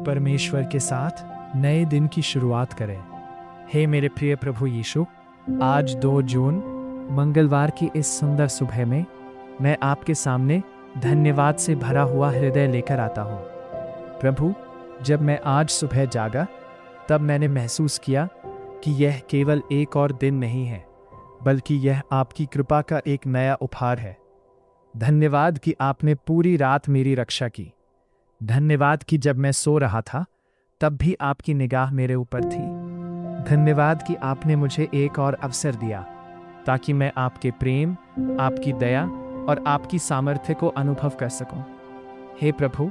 परमेश्वर के साथ नए दिन की शुरुआत करें। हे मेरे प्रिय प्रभु यीशु, आज 2 जून मंगलवार की इस सुंदर सुबह में मैं आपके सामने धन्यवाद से भरा हुआ हृदय लेकर आता हूँ। प्रभु, जब मैं आज सुबह जागा तब मैंने महसूस किया कि यह केवल एक और दिन नहीं है, बल्कि यह आपकी कृपा का एक नया उपहार है। धन्यवाद कि आपने पूरी रात मेरी रक्षा की। धन्यवाद कि जब मैं सो रहा था तब भी आपकी निगाह मेरे ऊपर थी। धन्यवाद कि आपने मुझे एक और अवसर दिया ताकि मैं आपके प्रेम, आपकी दया और आपकी सामर्थ्य को अनुभव कर सकूं। हे प्रभु,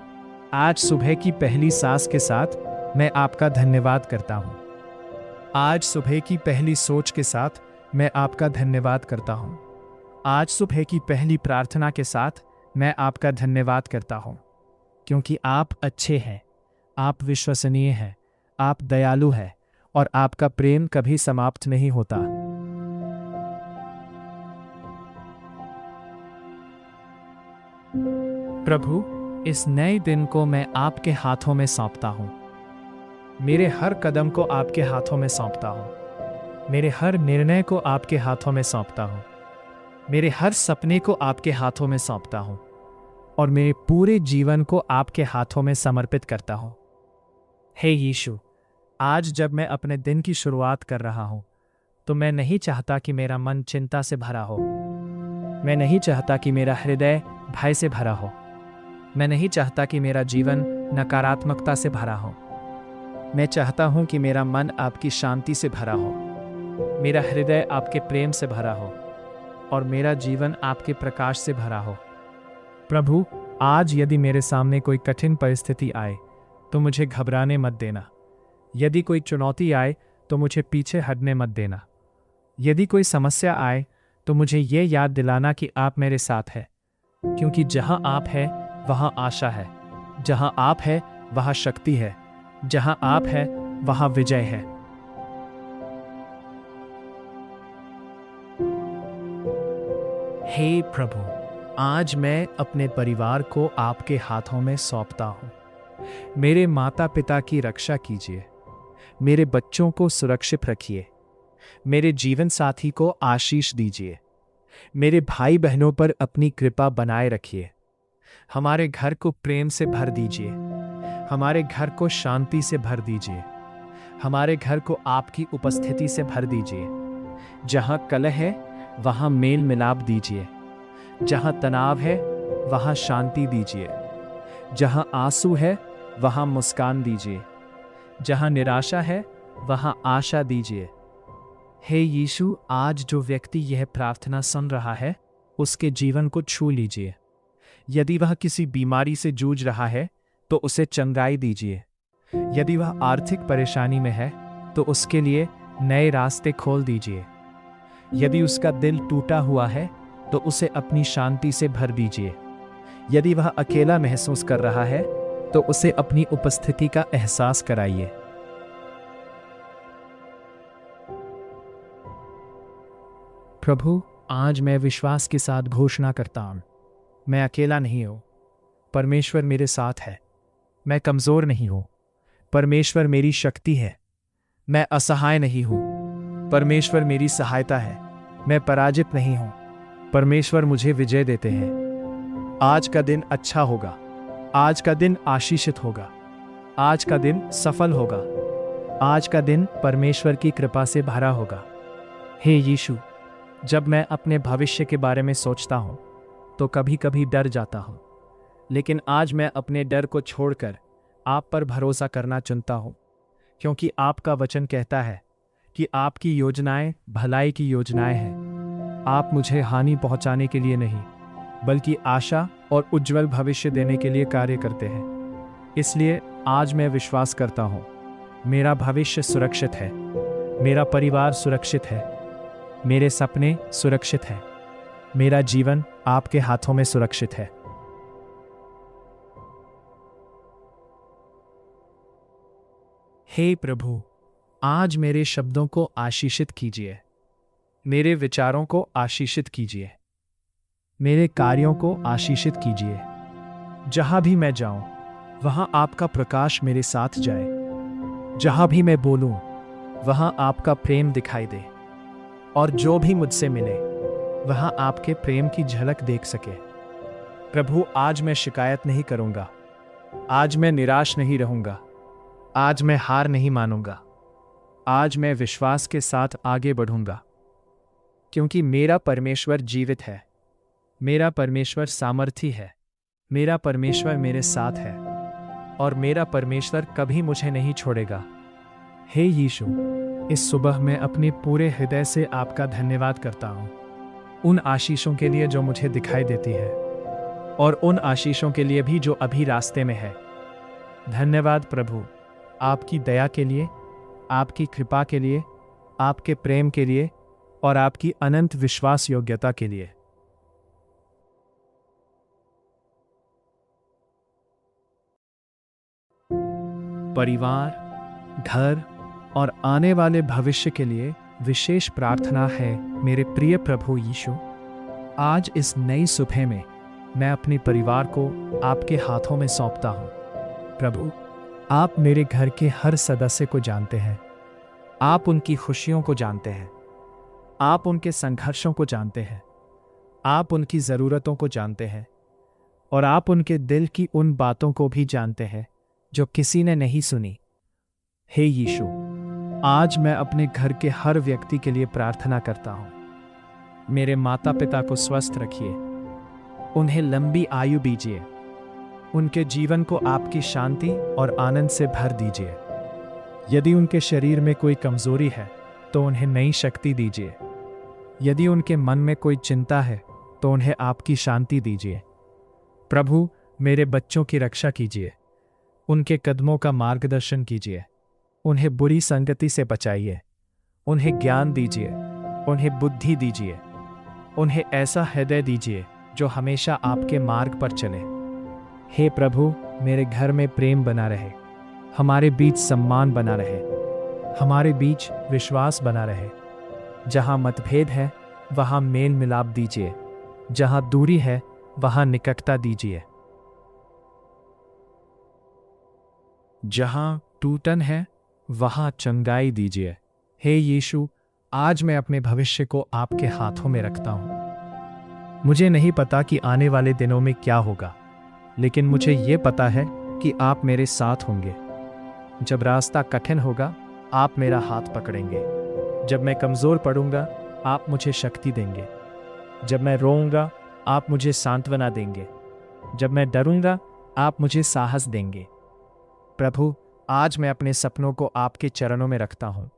आज सुबह की पहली सांस के साथ मैं आपका धन्यवाद करता हूं। आज सुबह की पहली सोच के साथ मैं आपका धन्यवाद करता हूं। आज सुबह की पहली प्रार्थना के साथ मैं आपका धन्यवाद करता हूं, क्योंकि आप अच्छे हैं, आप विश्वसनीय हैं, आप दयालु हैं और आपका प्रेम कभी समाप्त नहीं होता। प्रभु, इस नए दिन को मैं आपके हाथों में सौंपता हूं। मेरे हर कदम को आपके हाथों में सौंपता हूं। मेरे हर निर्णय को आपके हाथों में सौंपता हूं। मेरे हर सपने को आपके हाथों में सौंपता हूं और मेरे पूरे जीवन को आपके हाथों में समर्पित करता हूं। हे यीशु, आज जब मैं अपने दिन की शुरुआत कर रहा हूं, तो मैं नहीं चाहता कि मेरा मन चिंता से भरा हो। मैं नहीं चाहता कि मेरा हृदय भय से भरा हो। मैं नहीं चाहता कि मेरा जीवन नकारात्मकता से भरा हो। मैं चाहता हूं कि मेरा मन आपकी शांति से भरा हो, मेरा हृदय आपके प्रेम से भरा हो और मेरा जीवन आपके प्रकाश से भरा हो। प्रभु, आज यदि मेरे सामने कोई कठिन परिस्थिति आए तो मुझे घबराने मत देना। यदि कोई चुनौती आए तो मुझे पीछे हटने मत देना। यदि कोई समस्या आए तो मुझे ये याद दिलाना कि आप मेरे साथ हैं, क्योंकि जहां आप हैं वहां आशा है, जहां आप हैं वहां शक्ति है, जहां आप हैं वहां विजय है। हे प्रभु, आज मैं अपने परिवार को आपके हाथों में सौंपता हूं। मेरे माता पिता की रक्षा कीजिए, मेरे बच्चों को सुरक्षित रखिए, मेरे जीवन साथी को आशीष दीजिए, मेरे भाई बहनों पर अपनी कृपा बनाए रखिए। हमारे घर को प्रेम से भर दीजिए, हमारे घर को शांति से भर दीजिए, हमारे घर को आपकी उपस्थिति से भर दीजिए। जहां कलह है वहां मेल मिलाप दीजिए, जहां तनाव है वहां शांति दीजिए, जहां आंसू है वहां मुस्कान दीजिए, जहां निराशा है वहां आशा दीजिए। हे यीशु, आज जो व्यक्ति यह प्रार्थना सुन रहा है उसके जीवन को छू लीजिए। यदि वह किसी बीमारी से जूझ रहा है तो उसे चंगाई दीजिए। यदि वह आर्थिक परेशानी में है तो उसके लिए नए रास्ते खोल दीजिए। यदि उसका दिल टूटा हुआ है तो उसे अपनी शांति से भर दीजिए। यदि वह अकेला महसूस कर रहा है तो उसे अपनी उपस्थिति का एहसास कराइए। प्रभु, आज मैं विश्वास के साथ घोषणा करता हूं, मैं अकेला नहीं हूं। परमेश्वर मेरे साथ है। मैं कमजोर नहीं हूं। परमेश्वर मेरी शक्ति है। मैं असहाय नहीं हूं। परमेश्वर मेरी सहायता है। मैं पराजित नहीं हूं। परमेश्वर मुझे विजय देते हैं। आज का दिन अच्छा होगा। आज का दिन आशीषित होगा। आज का दिन सफल होगा। आज का दिन परमेश्वर की कृपा से भरा होगा। हे यीशु, जब मैं अपने भविष्य के बारे में सोचता हूं तो कभी कभी डर जाता हूं, लेकिन आज मैं अपने डर को छोड़कर आप पर भरोसा करना चुनता हूं, क्योंकि आपका वचन कहता है कि आपकी योजनाएं भलाई की योजनाएं हैं। आप मुझे हानि पहुंचाने के लिए नहीं, बल्कि आशा और उज्जवल भविष्य देने के लिए कार्य करते हैं। इसलिए आज मैं विश्वास करता हूं, मेरा भविष्य सुरक्षित है, मेरा परिवार सुरक्षित है, मेरे सपने सुरक्षित हैं, मेरा जीवन आपके हाथों में सुरक्षित है। हे प्रभु, आज मेरे शब्दों को आशीषित कीजिए, मेरे विचारों को आशीषित कीजिए, मेरे कार्यों को आशीषित कीजिए। जहां भी मैं जाऊं, वहां आपका प्रकाश मेरे साथ जाए। जहां भी मैं बोलूं, वहां आपका प्रेम दिखाई दे, और जो भी मुझसे मिले वहां आपके प्रेम की झलक देख सके। प्रभु, आज मैं शिकायत नहीं करूंगा, आज मैं निराश नहीं रहूंगा, आज मैं हार नहीं मानूंगा, आज मैं विश्वास के साथ आगे बढ़ूंगा, क्योंकि मेरा परमेश्वर जीवित है, मेरा परमेश्वर सामर्थी है, मेरा परमेश्वर मेरे साथ है, और मेरा परमेश्वर कभी मुझे नहीं छोड़ेगा। हे यीशु, इस सुबह मैं अपने पूरे हृदय से आपका धन्यवाद करता हूँ, उन आशीषों के लिए जो मुझे दिखाई देती है, और उन आशीषों के लिए भी जो अभी रास्ते में है। धन्यवाद प्रभु, आपकी दया के लिए, आपकी कृपा के लिए, आपके प्रेम के लिए, और आपकी अनंत विश्वास योग्यता के लिए। परिवार, घर और आने वाले भविष्य के लिए विशेष प्रार्थना है। मेरे प्रिय प्रभु यीशु, आज इस नई सुबह में मैं अपने परिवार को आपके हाथों में सौंपता हूँ। प्रभु, आप मेरे घर के हर सदस्य को जानते हैं, आप उनकी खुशियों को जानते हैं, आप उनके संघर्षों को जानते हैं, आप उनकी ज़रूरतों को जानते हैं, और आप उनके दिल की उन बातों को भी जानते हैं जो किसी ने नहीं सुनी। हे यीशु, आज मैं अपने घर के हर व्यक्ति के लिए प्रार्थना करता हूँ। मेरे माता पिता को स्वस्थ रखिए, उन्हें लंबी आयु दीजिए, उनके जीवन को आपकी शांति और आनंद से भर दीजिए। यदि उनके शरीर में कोई कमजोरी है तो उन्हें नई शक्ति दीजिए। यदि उनके मन में कोई चिंता है तो उन्हें आपकी शांति दीजिए। प्रभु, मेरे बच्चों की रक्षा कीजिए, उनके कदमों का मार्गदर्शन कीजिए, उन्हें बुरी संगति से बचाइए, उन्हें ज्ञान दीजिए, उन्हें बुद्धि दीजिए, उन्हें ऐसा हृदय दीजिए जो हमेशा आपके मार्ग पर चले। हे प्रभु, मेरे घर में प्रेम बना रहे, हमारे बीच सम्मान बना रहे, हमारे बीच विश्वास बना रहे। जहां मतभेद है वहां मेल मिलाप दीजिए, जहां दूरी है वहां निकटता दीजिए। जहां टूटन है वहां चंगाई दीजिए। हे यीशु, आज मैं अपने भविष्य को आपके हाथों में रखता हूं। मुझे नहीं पता कि आने वाले दिनों में क्या होगा, लेकिन मुझे ये पता है कि आप मेरे साथ होंगे। जब रास्ता कठिन होगा, आप मेरा हाथ पकड़ेंगे। जब मैं कमज़ोर पड़ूंगा, आप मुझे शक्ति देंगे। जब मैं रोऊंगा, आप मुझे सांत्वना देंगे। जब मैं डरूंगा, आप मुझे साहस देंगे। प्रभु, आज मैं अपने सपनों को आपके चरणों में रखता हूँ।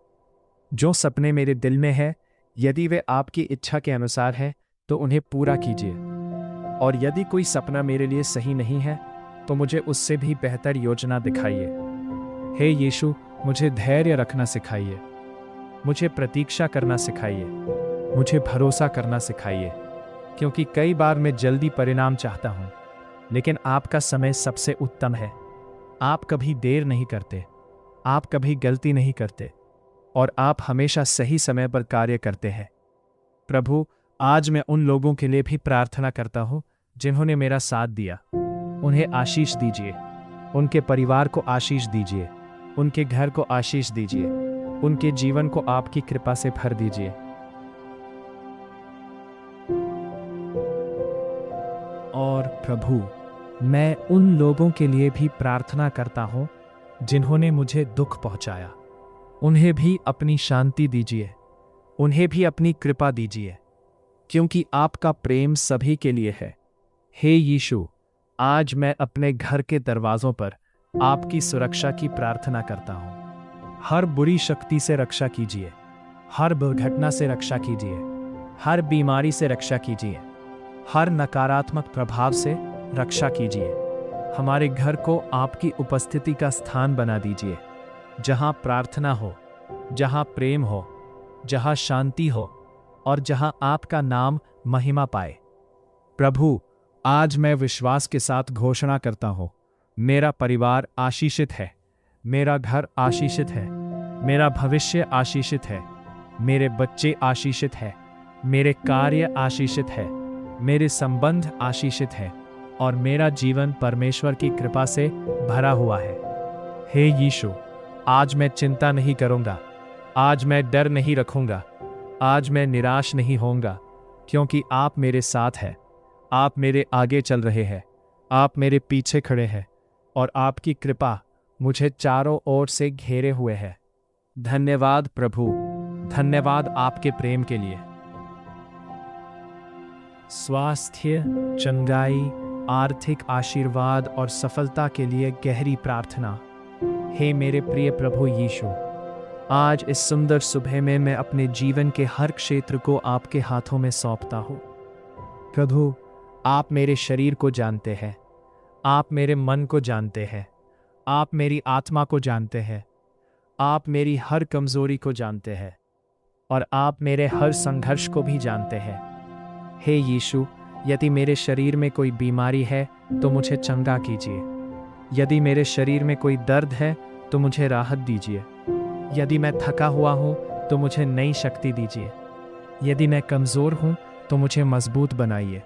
जो सपने मेरे दिल में हैं, यदि वे आपकी इच्छा के अनुसार हैं तो उन्हें पूरा कीजिए, और यदि कोई सपना मेरे लिए सही नहीं है तो मुझे उससे भी बेहतर योजना दिखाइए। हे यीशु, मुझे धैर्य रखना सिखाइए, मुझे प्रतीक्षा करना सिखाइए, मुझे भरोसा करना सिखाइए, क्योंकि कई बार मैं जल्दी परिणाम चाहता हूँ, लेकिन आपका समय सबसे उत्तम है। आप कभी देर नहीं करते, आप कभी गलती नहीं करते, और आप हमेशा सही समय पर कार्य करते हैं। प्रभु, आज मैं उन लोगों के लिए भी प्रार्थना करता हूँ जिन्होंने मेरा साथ दिया। उन्हें आशीष दीजिए, उनके परिवार को आशीष दीजिए, उनके घर को आशीष दीजिए, उनके जीवन को आपकी कृपा से भर दीजिए। और प्रभु, मैं उन लोगों के लिए भी प्रार्थना करता हूं जिन्होंने मुझे दुख पहुंचाया। उन्हें भी अपनी शांति दीजिए, उन्हें भी अपनी कृपा दीजिए, क्योंकि आपका प्रेम सभी के लिए है। हे यीशु, आज मैं अपने घर के दरवाजों पर आपकी सुरक्षा की प्रार्थना करता हूं। हर बुरी शक्ति से रक्षा कीजिए, हर दुर्घटना से रक्षा कीजिए, हर बीमारी से रक्षा कीजिए, हर नकारात्मक प्रभाव से रक्षा कीजिए। हमारे घर को आपकी उपस्थिति का स्थान बना दीजिए, जहां प्रार्थना हो, जहां प्रेम हो, जहां शांति हो, और जहां आपका नाम महिमा पाए। प्रभु, आज मैं विश्वास के साथ घोषणा करता हूं, मेरा परिवार आशीषित है, मेरा घर आशीषित है, मेरा भविष्य आशीषित है, मेरे बच्चे आशीषित हैं, मेरे कार्य आशीषित है, मेरे संबंध आशीषित हैं, और मेरा जीवन परमेश्वर की कृपा से भरा हुआ है। हे यीशु, आज मैं चिंता नहीं करूंगा, आज मैं डर नहीं रखूंगा, आज मैं निराश नहीं होऊंगा, क्योंकि आप मेरे साथ हैं। आप मेरे आगे चल रहे हैं, आप मेरे पीछे खड़े हैं, और आपकी कृपा मुझे चारों ओर से घेरे हुए है। धन्यवाद प्रभु, धन्यवाद आपके प्रेम के लिए। स्वास्थ्य, चंगाई, आर्थिक आशीर्वाद और सफलता के लिए गहरी प्रार्थना। हे मेरे प्रिय प्रभु यीशु, आज इस सुंदर सुबह में मैं अपने जीवन के हर क्षेत्र को आपके हाथों में सौंपता हूँ। प्रभु, आप मेरे शरीर को जानते हैं, आप मेरे मन को जानते हैं, आप मेरी आत्मा को जानते हैं, आप मेरी हर कमजोरी को जानते हैं, और आप मेरे हर संघर्ष को भी जानते हैं। हे यीशु, यदि मेरे शरीर में कोई बीमारी है तो मुझे चंगा कीजिए। यदि मेरे शरीर में कोई दर्द है तो मुझे राहत दीजिए। यदि मैं थका हुआ हूँ तो मुझे नई शक्ति दीजिए। यदि मैं कमज़ोर हूँ तो मुझे मजबूत बनाइए।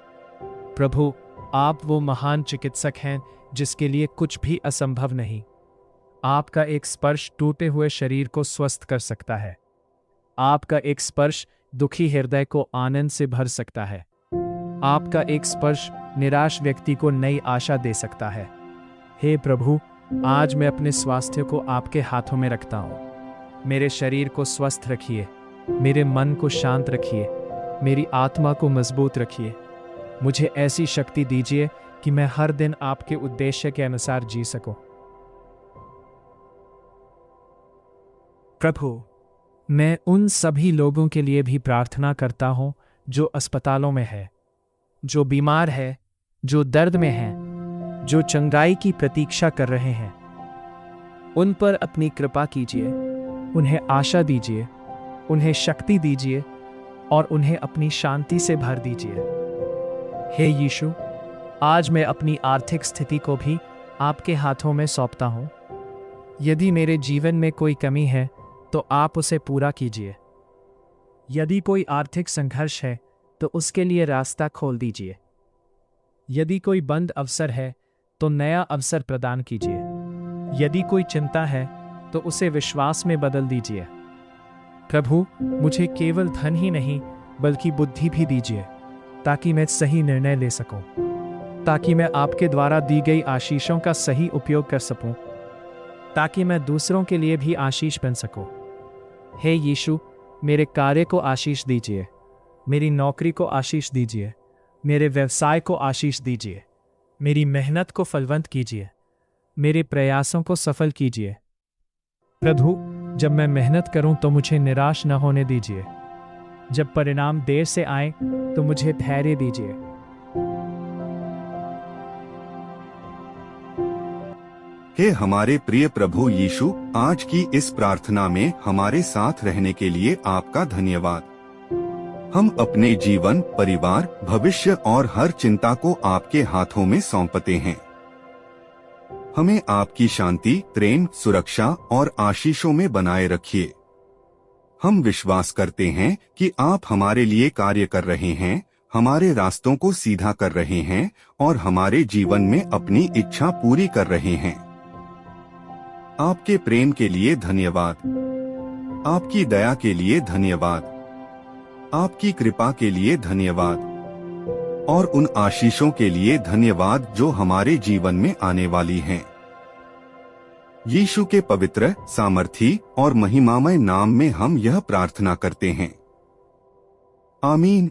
प्रभु, आप वो महान चिकित्सक हैं जिसके लिए कुछ भी असंभव नहीं। आपका एक स्पर्श टूटे हुए शरीर को स्वस्थ कर सकता है। आपका एक स्पर्श दुखी हृदय को आनंद से भर सकता है। आपका एक स्पर्श निराश व्यक्ति को नई आशा दे सकता है। हे प्रभु, आज मैं अपने स्वास्थ्य को आपके हाथों में रखता हूँ। मेरे शरीर को स्वस्थ रखिए, मेरे मन को शांत रखिए, मेरी आत्मा को मजबूत रखिए। मुझे ऐसी शक्ति दीजिए कि मैं हर दिन आपके उद्देश्य के अनुसार जी सकूं। प्रभु, मैं उन सभी लोगों के लिए भी प्रार्थना करता हूं जो अस्पतालों में है, जो बीमार है, जो दर्द में हैं, जो चंगाई की प्रतीक्षा कर रहे हैं। उन पर अपनी कृपा कीजिए, उन्हें आशा दीजिए, उन्हें शक्ति दीजिए और उन्हें अपनी शांति से भर दीजिए। हे यीशु, आज मैं अपनी आर्थिक स्थिति को भी आपके हाथों में सौंपता हूं। यदि मेरे जीवन में कोई कमी है तो आप उसे पूरा कीजिए। यदि कोई आर्थिक संघर्ष है तो उसके लिए रास्ता खोल दीजिए। यदि कोई बंद अवसर है तो नया अवसर प्रदान कीजिए। यदि कोई चिंता है तो उसे विश्वास में बदल दीजिए। प्रभु, मुझे केवल धन ही नहीं बल्कि बुद्धि भी दीजिए, ताकि मैं सही निर्णय ले सकूं, ताकि मैं आपके द्वारा दी गई आशीषों का सही उपयोग कर सकूं, ताकि मैं दूसरों के लिए भी आशीष बन सकूं। हे यीशु, मेरे कार्य को आशीष दीजिए, मेरी नौकरी को आशीष दीजिए, मेरे व्यवसाय को आशीष दीजिए, मेरी मेहनत को फलवंत कीजिए, मेरे प्रयासों को सफल कीजिए। प्रभु, जब मैं मेहनत करूं तो मुझे निराश न होने दीजिए। जब परिणाम देर से आए तो मुझे धैर्य दीजिए। हे हमारे प्रिय प्रभु यीशु, आज की इस प्रार्थना में हमारे साथ रहने के लिए आपका धन्यवाद। हम अपने जीवन, परिवार, भविष्य और हर चिंता को आपके हाथों में सौंपते हैं। हमें आपकी शांति, प्रेम, सुरक्षा और आशीषों में बनाए रखिए। हम विश्वास करते हैं कि आप हमारे लिए कार्य कर रहे हैं, हमारे रास्तों को सीधा कर रहे हैं और हमारे जीवन में अपनी इच्छा पूरी कर रहे हैं। आपके प्रेम के लिए धन्यवाद, आपकी दया के लिए धन्यवाद, आपकी कृपा के लिए धन्यवाद और उन आशीषों के लिए धन्यवाद जो हमारे जीवन में आने वाली हैं। यीशु के पवित्र, सामर्थी और महिमामय नाम में हम यह प्रार्थना करते हैं। आमीन।